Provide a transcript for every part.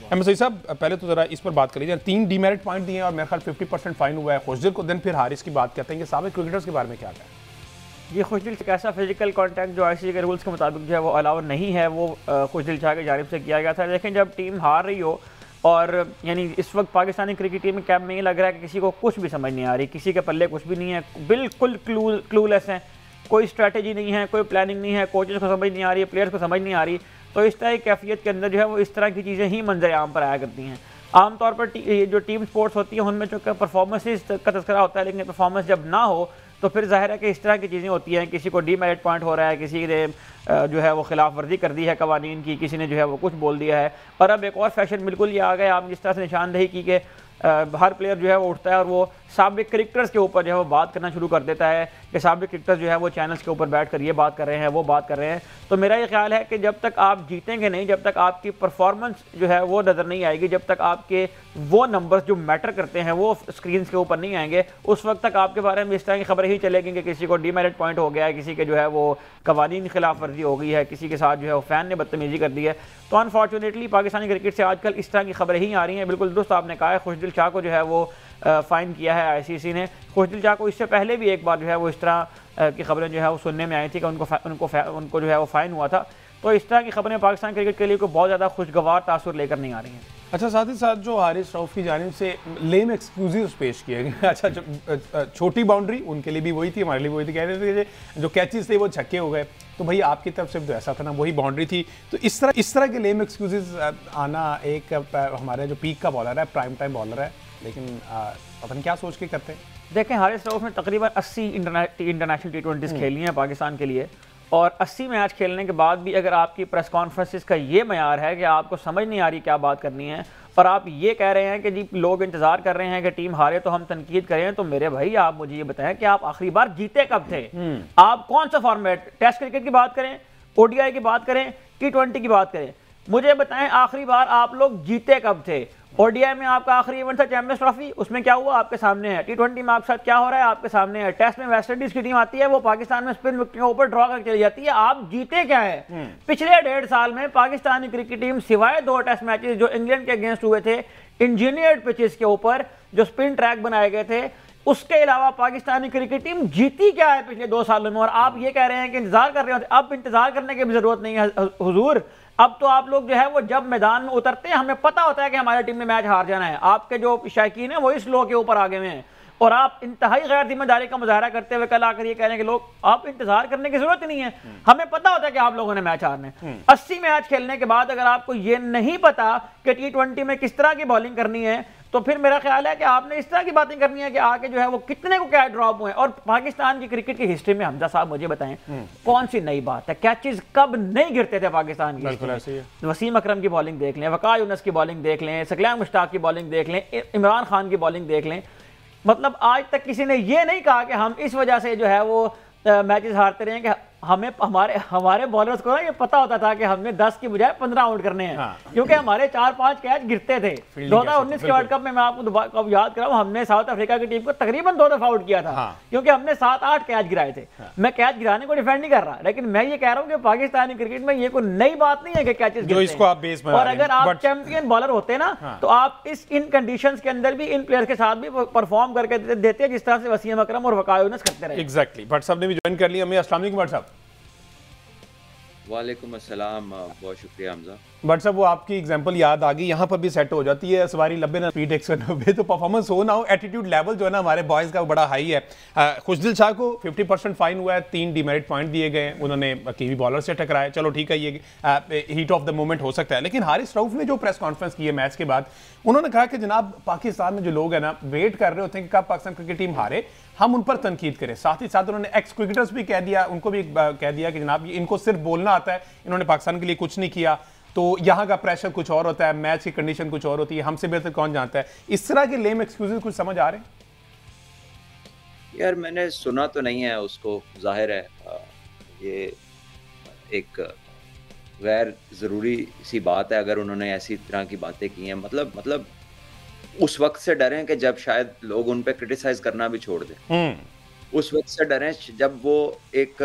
सही साहब, पहले तो जरा इस पर बात कर लीजिए। 3 डीमेरिट पॉइंट दिए और मेरे ख्याल 50% फाइन हुआ है खुशदिल को। दिन फिर हारिस की बात करते हैं कि साबिक क्रिकेटर्स के बारे में क्या है। ये खुशदिल शाह ऐसा फिजिकल कांटेक्ट जो आईसीसी के रूल्स के मुताबिक जो है वो अलाउ नहीं है, वो खुशदिल शाह की जानिब से किया गया था। लेकिन जब टीम हार रही हो और यानी इस वक्त पाकिस्तानी क्रिकेट टीम कैंप में ये लग रहा है कि किसी को कुछ भी समझ नहीं आ रही, किसी के पल्ले कुछ भी नहीं है, बिल्कुल क्लूलेस हैं, कोई स्ट्रैटेजी नहीं है, कोई प्लानिंग नहीं है, कोचेस को समझ नहीं आ रही है, प्लेयर्स को समझ नहीं आ रही, तो इस तरह की कैफियत के अंदर जो है वो इस तरह की चीज़ें ही मंजर आम पर आया करती हैं। आमतौर पर ये जो टीम स्पोर्ट्स होती है उनमें जो परफॉर्मेंसेस का तस्करा होता है, लेकिन परफॉर्मेंस जब ना हो तो फिर जाहिर है कि इस तरह की चीज़ें होती हैं। किसी को डीमेरिट पॉइंट हो रहा है, किसी ने जो है वो खिलाफ वर्जी कर दी है कवानीन की, किसी ने जो है वो कुछ बोल दिया है। और अब एक और फैशन बिल्कुल ये आ गया, हम जिस तरह से निशानदेही की कि हर प्लेयर जो है वो उठता है और वो साबिक क्रिकेटर्स के ऊपर जो है वो बात करना शुरू कर देता है कि साबिक क्रिकेटर्स जो है वो चैनल्स के ऊपर बैठ कर ये बात कर रहे हैं, वो बात कर रहे हैं। तो मेरा ये ख्याल है कि जब तक आप जीतेंगे नहीं, जब तक आपकी परफॉर्मेंस जो है वो नज़र नहीं आएगी, जब तक आपके वो नंबर्स जो मैटर करते हैं वो स्क्रीन के ऊपर नहीं आएंगे, उस वक्त तक आपके बारे में इस तरह की खबरें ही चलेगी कि किसी को डीमेरिट पॉइंट हो गया है, किसी के जो है वो कवानीन खिलाफ वर्जी हो गई है, किसी के साथ जो है वो फ़ैन ने बदतमीजी कर दी है। तो अनफॉर्चुनेटली पाकिस्तानी क्रिकेट से आजकल इस तरह की खबरें ही आ रही हैं। बिल्कुल दुरुस्त आपने कहा है, खुशदिल शाह को जो है वो फ़ाइन किया है आईसीसी ने। खुशदिल शाह को इससे पहले भी एक बार जो है वो इस तरह की खबरें जो है वो सुनने में आई थी कि उनको जो है वो फ़ाइन हुआ था। तो इस तरह की खबरें पाकिस्तान क्रिकेट के लिए कोई बहुत ज़्यादा खुशगवार तासुर लेकर नहीं आ रही हैं। अच्छा, साथ ही साथ जो हारिस रऊफ की जानिब से लेम एक्सक्यूजेस पेश किए गए। अच्छा, छोटी बाउंड्री उनके लिए भी वही थी, हमारे लिए वही थी। कह रहे थे कि जो कैचेस थे वो छक्के हो गए, तो भाई आपकी तरफ से तो ऐसा था ना, वही बाउंड्री थी। तो इस तरह के लेम एक्सक्यूजेस आना, एक हमारे जो पीक का बॉलर है, प्राइम टाइम बॉलर है, लेकिन अपन क्या सोच के करते हैं। देखें, हारिस रऊफ ने तकरीबन 80 इंटरनेशनल T20s खेली हैं पाकिस्तान के लिए, और 80 मैच खेलने के बाद भी अगर आपकी प्रेस कॉन्फ्रेंसिस का ये मयार है कि आपको समझ नहीं आ रही क्या बात करनी है, और आप ये कह रहे हैं कि जी लोग इंतजार कर रहे हैं कि टीम हारे तो हम तनकीद करें, तो मेरे भाई आप मुझे ये बताएं कि आप आखिरी बार जीते कब थे। आप कौन सा फॉर्मेट, टेस्ट क्रिकेट की बात करें, ODI की बात करें, T20 की बात करें, मुझे बताएं आखिरी बार आप लोग जीते कब थे। ODI में आपका आखिरी इवेंट था चैंपियंस ट्रॉफी, उसमें क्या हुआ आपके सामने है। T20 में आपके साथ क्या हो रहा है आपके सामने है। टेस्ट में वेस्ट इंडीज की टीम आती है, वो पाकिस्तान में स्पिन विकेट के ऊपर ड्रॉ करके चली जाती है, आप जीते क्या है। पिछले 1.5 साल में पाकिस्तानी क्रिकेट टीम सिवाय 2 टेस्ट मैचेस जो इंग्लैंड के अगेंस्ट हुए थे इंजीनियर्ड पिचेस के ऊपर जो स्पिन ट्रैक बनाए गए थे, उसके अलावा पाकिस्तानी क्रिकेट टीम जीती क्या है पिछले 2 सालों में। और आप ये कह रहे हैं कि इंतजार कर रहे होते, अब इंतजार करने की भी जरूरत नहीं है हुजूर। अब तो आप लोग जो है वो जब मैदान में उतरते हैं हमें पता होता है कि हमारी टीम ने मैच हार जाना है। आपके जो शायकीन है वो इस लो के ऊपर आ गए हैं, और आप इंतहाई गैर जिम्मेदारी का मुजाहरा करते हुए कल आकर ये कह रहे हैं कि लोग आप इंतजार करने की जरूरत नहीं है, हमें पता होता है कि आप लोगों ने मैच हारने। 80 मैच खेलने के बाद अगर आपको ये नहीं पता कि T20 में किस तरह की बॉलिंग करनी है, तो फिर मेरा ख्याल है कि आपने इस तरह की बातें करनी है कि आके जो है वो कितने को क्या ड्रॉप हुए। और पाकिस्तान की क्रिकेट की हिस्ट्री में हमजा साहब मुझे बताएं कौन सी नई बात है, कैचेस कब नहीं गिरते थे पाकिस्तान की। वसीम अकरम की बॉलिंग देख लें, वक़ार यूनुस की बॉलिंग देख लें, सकलैन मुश्ताक की बॉलिंग देख लें, इमरान खान की बॉलिंग देख लें। मतलब आज तक किसी ने ये नहीं कहा कि हम इस वजह से जो है वो मैचेस हारते रहे कि हमें हमारे बॉलर्स को ना ये पता होता था कि हमने 10 की बजाय 15 आउट करने हैं। हाँ। क्योंकि हमारे 4-5 कैच गिरते थे। 2019 के वर्ल्ड कप में मैं आपको याद कराऊं, हमने साउथ अफ्रीका की टीम को तकरीबन 2 दफा आउट किया था। हाँ। क्योंकि हमने 7-8 कैच गिराए थे। हाँ। मैं कैच गिराने को डिफेंड नहीं कर रहा, लेकिन मैं ये कह रहा हूँ कि पाकिस्तानी क्रिकेट में ये कोई नई बात नहीं है कि कैचेस गिरते हैं। और अगर आप चैंपियन बॉलर होते ना तो आप इन कंडीशंस के अंदर भी इन प्लेयर्स के साथ भी परफॉर्म करके देते जिस तरह से वसीम अकरम और वक़ार यूनुस करते रहे। एग्जैक्टली। भट्ट साहब ने भी ज्वाइन कर लिया। अस्सलाम वालेकुम भट्ट साहब। वालेकुम अस्सलाम, बहुत शुक्रिया हमजा। बट साहब वो आपकी एग्जांपल याद आ गई, यहाँ पर भी सेट हो जाती है सवारी 90 ना स्पीड 190, तो परफॉर्मेंस हो ना हो एटीट्यूड लेवल जो है ना हमारे बॉयज़ का बड़ा हाई है। खुशदिल शाह को 50% फाइन हुआ है, 3 डीमेरिट पॉइंट दिए गए, उन्होंने कीवी बॉलर से टकराया, चलो ठीक है, ये हीट ऑफ द मोमेंट हो सकता है। लेकिन हारिस रऊफ ने जो प्रेस कॉन्फ्रेंस की है मैच के बाद, उन्होंने कहा कि जनाब पाकिस्तान में जो लोग हैं ना वेट कर रहे होते हैं कि कब पाकिस्तान क्रिकेट टीम हारे, हम उन पर तनकीद करें। साथ ही साथ उन्होंने एक्स क्रिकेटर्स भी कह दिया, उनको भी कह दिया कि जनाब इनको सिर्फ बोलना आता है, इन्होंने पाकिस्तान के लिए कुछ नहीं किया, तो यहाँ का प्रेशर कुछ और होता है, मैच की कंडीशन कुछ और होती है, हमसे बेहतर कौन जानता है। इस तरह के लेम एक्सक्यूजेस कुछ समझ आ रहे हैं? यार मैंने सुना तो नहीं है उसको, जाहिर है ये एक गैर ज़रूरी सी बात है अगर उन्होंने ऐसी तरह की बातें की हैं। मतलब उस वक्त से डरें कि जब शायद लोग उन पे क्रिटिसाइज करना भी छोड़ दें। उस वक्त से डरें जब वो एक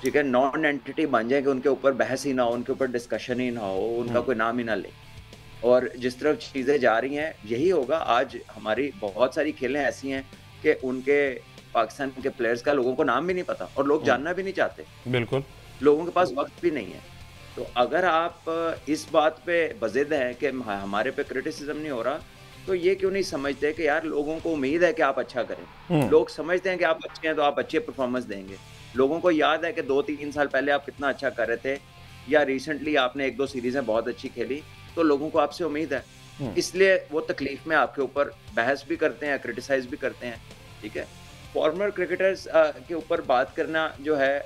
ठीक है नॉन एंटिटी बन जाए कि उनके ऊपर बहस ही ना हो, उनके ऊपर डिस्कशन ही ना हो, उनका कोई नाम ही ना ले। और जिस तरफ चीज़ें जा रही हैं यही होगा। आज हमारी बहुत सारी खेलें ऐसी हैं कि उनके पाकिस्तान के प्लेयर्स का लोगों को नाम भी नहीं पता और लोग जानना भी नहीं चाहते। बिल्कुल, लोगों के पास वक्त भी नहीं है। तो अगर आप इस बात पे बज़िद हैं कि हमारे पे क्रिटिसिज्म नहीं हो रहा, तो ये क्यों नहीं समझते कि यार लोगों को उम्मीद है कि आप अच्छा करें। लोग समझते हैं कि आप अच्छे हैं तो आप अच्छे परफॉर्मेंस देंगे। लोगों को याद है कि 2-3 साल पहले आप कितना अच्छा कर रहे थे, या रिसेंटली आपने 1-2 सीरीज़ें बहुत अच्छी खेली, तो लोगों को आपसे उम्मीद है। इसलिए वो तकलीफ में आपके ऊपर बहस भी करते हैं, क्रिटिसाइज़ भी करते हैं, ठीक है। फॉर्मर क्रिकेटर्स के ऊपर बात करना जो है,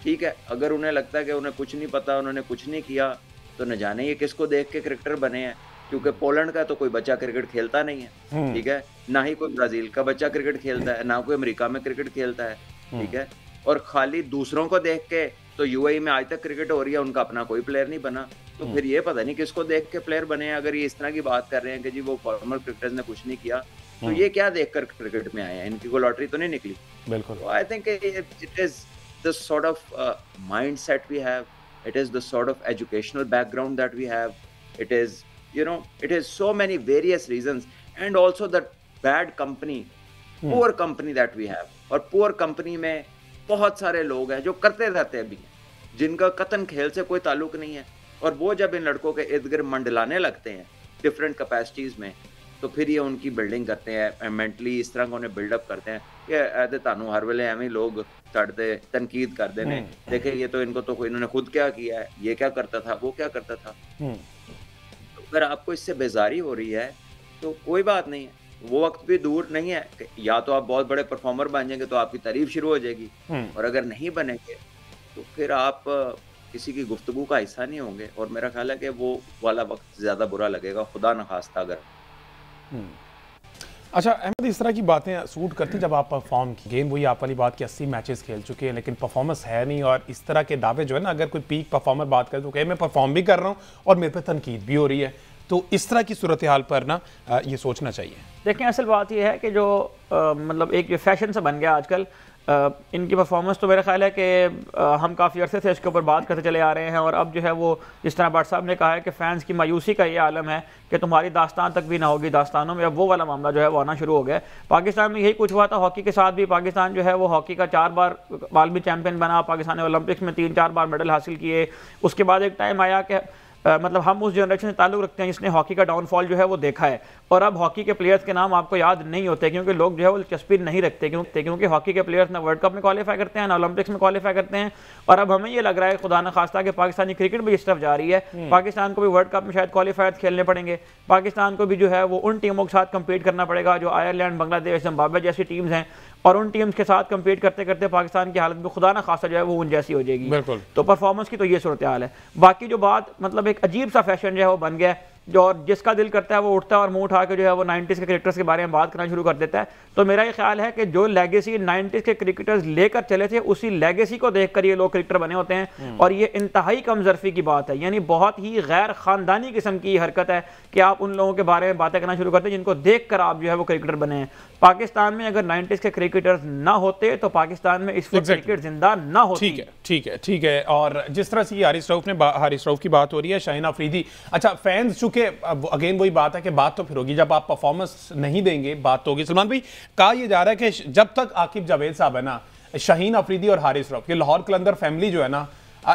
ठीक है, अगर उन्हें लगता है कि उन्हें कुछ नहीं पता, उन्होंने कुछ नहीं किया, तो न जाने ये किसको देख के क्रिकेटर बने हैं। क्योंकि पोलैंड का तो कोई बच्चा क्रिकेट खेलता नहीं है, ठीक है, ना ही कोई ब्राज़ील का बच्चा क्रिकेट खेलता है, ना कोई अमेरिका में क्रिकेट खेलता है, ठीक है। और खाली दूसरों को देख के तो यूएई में आज तक क्रिकेट हो रही है, उनका अपना कोई प्लेयर नहीं बना। तो फिर ये पता नहीं किसको देख के प्लेयर बने हैं। अगर ये इस तरह की बात कर रहे हैं कि जी वो फॉर्मर क्रिकेटर्स ने कुछ नहीं किया, तो ये क्या देखकर क्रिकेट में आए हैं? इनकी कोई लॉटरी तो नहीं निकली। बिल्कुल। I think it is the sort of mindset we have. It is the sort of educational background that we have. It is, you know, it is so many various reasons, and also the bad company, poor company that we have. और poor company में बहुत सारे लोग हैं जो करते रहते भी हैं, जिनका कतन खेल से कोई ताल्लुक नहीं है, और वो जब इन लड़कों के इर्द गिर्द मंडलाने लगते हैं डिफरेंट कैपेसिटीज में, तो फिर ये उनकी बिल्डिंग करते हैं, मेंटली इस तरह को उन्हें बिल्डअप करते हैं कि तानू हर वेले एवं लोग तड़ते तनकीद करते हैं, देखे ये तो इनको तो कोई इन्होंने खुद क्या किया है, ये क्या करता था, वो क्या करता था। तो अगर आपको इससे बेजारी हो रही है तो कोई बात नहीं है, वो वक्त भी दूर नहीं है कि या तो आप बहुत बड़े परफॉर्मर बन जाएंगे तो आपकी तारीफ शुरू हो जाएगी, और अगर नहीं बनेंगे तो फिर आप किसी की गुफ्तगू का हिस्सा नहीं होंगे। और मेरा ख्याल है कि वो वाला वक्त ज़्यादा बुरा लगेगा, खुदा न खास्ता अगर। अच्छा अहमद, इस तरह की बातें सूट करती जब आप परफॉर्म की, गेम वही आप वाली बात कि 80 मैचेस खेल चुके हैं लेकिन परफॉर्मेंस है नहीं, और इस तरह के दावे जो है ना, अगर कोई पीक परफॉर्मर बात करे तो कहे मैं परफॉर्म भी कर रहा हूँ और मेरे पे तनकीद भी हो रही है, तो इस तरह की सूरत हाल पर ना ये सोचना चाहिए। देखें, असल बात यह है कि जो मतलब एक जो फैशन से बन गया आजकल, इनकी परफॉर्मेंस तो मेरा ख्याल है कि हम काफ़ी अरसे से इसके ऊपर बात करते चले आ रहे हैं, और अब जो है वो जिस तरह भट्ट साहब ने कहा है कि फ़ैन्स की मायूसी का ये आलम है कि तुम्हारी दास्तान तक भी ना होगी दास्तानों में, अब वो वाला मामला जो है वो आना शुरू हो गया। पाकिस्तान में यही कुछ हुआ था हॉकी के साथ भी। पाकिस्तान जो है वो हॉकी का 4 बार आलमी चैम्पियन बना, पाकिस्तान ने ओलंपिक्स में 3-4 बार मेडल हासिल किए। उसके बाद एक टाइम आया कि मतलब हम उस जनरेशन से ताल्लुक़ रखते हैं जिसने हॉकी का डाउनफॉल जो है वो देखा है, और अब हॉकी के प्लेयर्स के नाम आपको याद नहीं होते क्योंकि लोग जो है वो दिलचस्पी नहीं रखते, क्योंकि हॉकी के प्लेयर्स ना वर्ल्ड कप में क्वालिफाई करते हैं ना ओलंपिक्स में क्वालिफाई करते हैं। और अब हमें ये लग रहा है खुदा न खास्ता कि पाकिस्तानी क्रिकेट भी इस तरफ जा रही है, पाकिस्तान को भी वर्ल्ड कप में शायद क्वालिफायर खेलने पड़ेंगे, पाकिस्तान को भी जो है वो उन टीमों के साथ कम्पीट करना पड़ेगा जो आयरलैंड, बांग्लादेश, जिम्बाब्वे जैसी टीम्स हैं, और उन टीम्स के साथ कम्पीट करते करते पाकिस्तान की हालत भी खुदा ना खासा जो है वो उन जैसी हो जाएगी। तो परफॉर्मेंस की तो ये सूरत हाल है। बाकी जो बात मतलब एक अजीब सा फैशन जो है वो बन गया है, जो और जिसका दिल करता है वो उठता है और मुंह उठा के जो है वो 90s के क्रिकेटर्स के बारे में बात करना शुरू कर देता है। तो मेरा ये ख्याल है कि जो लेगेसी 90s के क्रिकेटर्स लेकर चले थे, उसी लेगेसी को देखकर ये लोग क्रिकेटर बने होते हैं, और ये इंतहाई कमजरफी की बात है, यानी बहुत ही गैर खानदानी किस्म की हरकत है कि आप उन लोगों के बारे में बातें करना शुरू करते हैं जिनको देखकर आप जो है वो क्रिकेटर बने हैं। पाकिस्तान में अगर 90s के क्रिकेटर्स ना होते तो पाकिस्तान में इस वक्त क्रिकेट जिंदा ना होती। ठीक है। और जिस तरह से हारिस रऊफ की बात हो रही है, शाहीन अफरीदी, अच्छा फैंस चूंकि अगेन वही बात है कि बात तो फिर होगी जब आप परफॉर्मेंस नहीं देंगे, बात तो होगी। सलमान भाई, कहा यह जा रहा है कि जब तक आकिब जावेद साहब है ना, शाहीन अफरीदी और हारिस रऊफ, ये लाहौर कलंदर फैमिली जो है ना,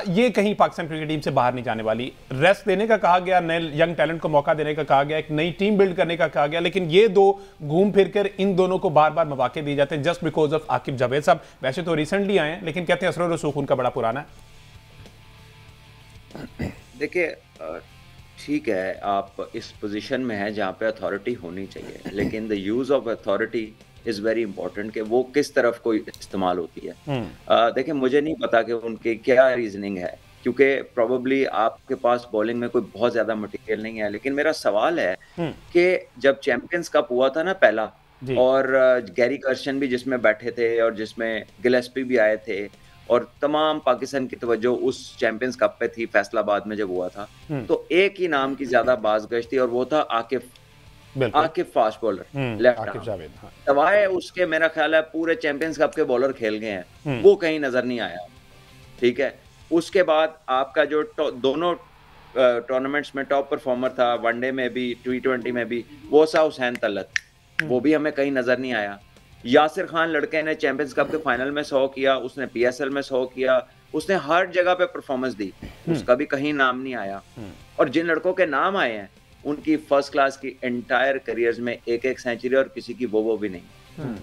ये कहीं पाकिस्तान क्रिकेट टीम से बाहर नहीं जाने वाली। रेस्ट देने का कहा गया, नए यंग टैलेंट को मौका देने का कहा गया, एक नई टीम बिल्ड करने का कहा गया, लेकिन ये दो घूम फिर कर इन दोनों को बार बार मौके दिए जाते हैं just because of Aqib Javed साहब। वैसे तो रिसेंटली आए हैं, लेकिन कहते हैं असर रसूख उनका बड़ा पुराना है। देखिए, ठीक है, आप इस पोजीशन में हैं जहाँ पे अथॉरिटी होनी चाहिए, लेकिन the use of authority is very important कि वो किस तरफ कोई इस्तेमाल होती है। देखिए, मुझे नहीं पता कि उनकी क्या रीजनिंग है, क्योंकि प्रोबेबली आपके पास बॉलिंग में कोई बहुत ज्यादा मटेरियल नहीं है। लेकिन मेरा सवाल है कि जब चैंपियंस कप हुआ था ना पहला, और गैरी कर्शन भी जिसमें बैठे थे और जिसमें गिलेस्पी भी आए थे, और तमाम पाकिस्तान की तवज्जो उस चैंपियंस कप पे थी फैसलाबाद में जब हुआ था, तो एक ही नाम की ज्यादा बाज़गश्त थी और वो था Aqib fast bowler left arm. सवाए उसके मेरा ख्याल है पूरे चैंपियंस कप के बॉलर खेल गए हैं, वो कहीं नजर नहीं आया। ठीक है, उसके बाद आपका जो दोनों टूर्नामेंट्स में टॉप परफॉर्मर था, वनडे में भी, T20 में भी, वो सा हुसैन तलत, वो भी हमें कहीं नजर नहीं आया। यासिर खान लड़के ने चैंपियंस कप के फाइनल में 100 किया, उसने PSL में 100 किया, उसने हर जगह पे परफॉर्मेंस दी, उसका भी कहीं नाम नहीं आया। और जिन लड़कों के नाम आए हैं उनकी फर्स्ट क्लास की एंटायर करियर्स में एक एक सेंचुरी और किसी की वो भी नहीं।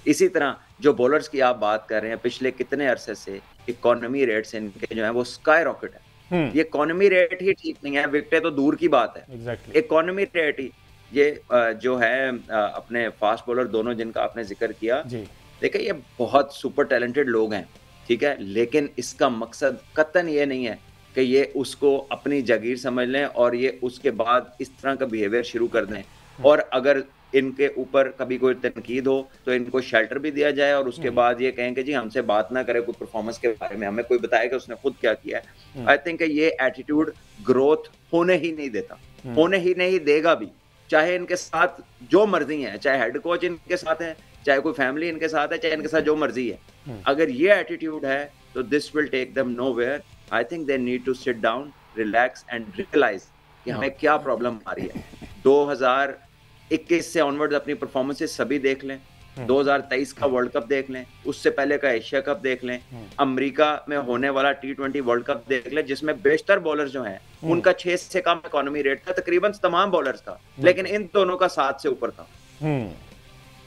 इसी तरह जो बॉलर्स की आप बात कर रहे हैं, पिछले कितने अरसे से इकोनॉमी रेट्स इनके जो है वो स्काई रॉकेट है। ये इकोनॉमी रेट ही ठीक नहीं है, विकेटें तो दूर की बात है, इकोनॉमी रेट ही ये जो है अपने फास्ट बॉलर दोनों जिनका आपने जिक्र किया, देखिए ये बहुत सुपर टैलेंटेड लोग हैं, ठीक है, लेकिन इसका मकसद कतन ये नहीं है कि ये उसको अपनी जागीर समझ लें और ये उसके बाद इस तरह का बिहेवियर शुरू कर दें। और अगर इनके ऊपर कभी कोई तनकीद हो तो इनको शेल्टर भी दिया जाए और उसके बाद ये कहें कि जी हमसे बात ना करें कोई परफॉर्मेंस के बारे में, हमें कोई बताए कि उसने खुद क्या किया है। आई थिंक ये एटीट्यूड ग्रोथ होने ही नहीं देता, होने ही नहीं देगा भी, चाहे इनके साथ जो मर्जी है, चाहे हेड कोच इनके साथ है, चाहे कोई फैमिली इनके साथ है, चाहे इनके साथ जो मर्जी है। अगर ये एटीट्यूड है तो this will take them nowhere. I think they need to sit down, relax and realize कि हमें क्या प्रॉब्लम आ रही है। 2021 से ऑनवर्ड अपनी परफॉर्मेंसेस सभी देख लें, 2023 का वर्ल्ड कप देख लें, उससे पहले का एशिया कप देख लें, अमेरिका में होने वाला T20 वर्ल्ड कप देख लें, जिसमें बेशतर बॉलर्स जो हैं उनका 6 से कम इकोनॉमी रेट था तकरीबन तमाम बॉलर्स का, लेकिन इन दोनों का 7 से ऊपर था।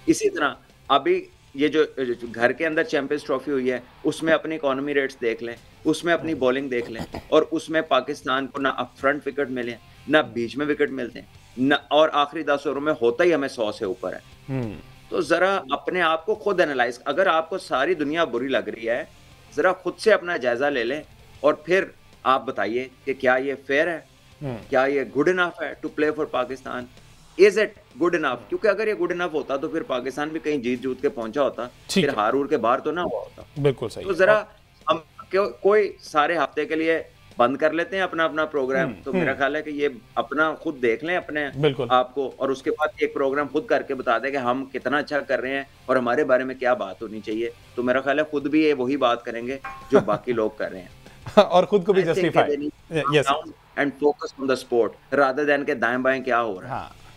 इसी तरह अभी ये जो घर के अंदर चैंपियंस ट्रॉफी हुई है उसमें अपनी इकोनॉमी रेट्स देख लें, उसमें अपनी बॉलिंग देख लें, और उसमें पाकिस्तान को ना अप फ्रंट विकेट मिले, ना बीच में विकेट मिलते हैं, ना और आखिरी 10 ओवरों में होता ही हमें 100 से ऊपर है। तो जरा अपने आप को खुद एनालाइज, अगर आपको सारी दुनिया बुरी लग रही है जरा खुद से अपना जायजा ले लें और फिर आप बताइए कि क्या ये फेयर है, क्या ये गुड इनफ है to play for Pakistan, is it good enough? क्योंकि अगर ये गुड इनफ होता तो फिर पाकिस्तान भी कहीं जीत के पहुंचा होता, फिर हार उड़ के बाहर तो ना हुआ होता। बिल्कुल सही। तो जरा हम कोई सारे हफ्ते के लिए बंद कर लेते हैं अपना अपना प्रोग्राम, तो मेरा ख्याल है कि ये अपना खुद देख लें अपने आपको, और उसके बाद एक प्रोग्राम खुद करके बता दें कि हम कितना अच्छा कर रहे हैं और हमारे बारे में क्या बात होनी चाहिए। तो मेरा ख्याल है खुद भी ये वही बात करेंगे जो बाकी लोग कर रहे हैं और खुद को भी justify and focus on the sport rather than के दाएं बाएं क्या हो रहा है।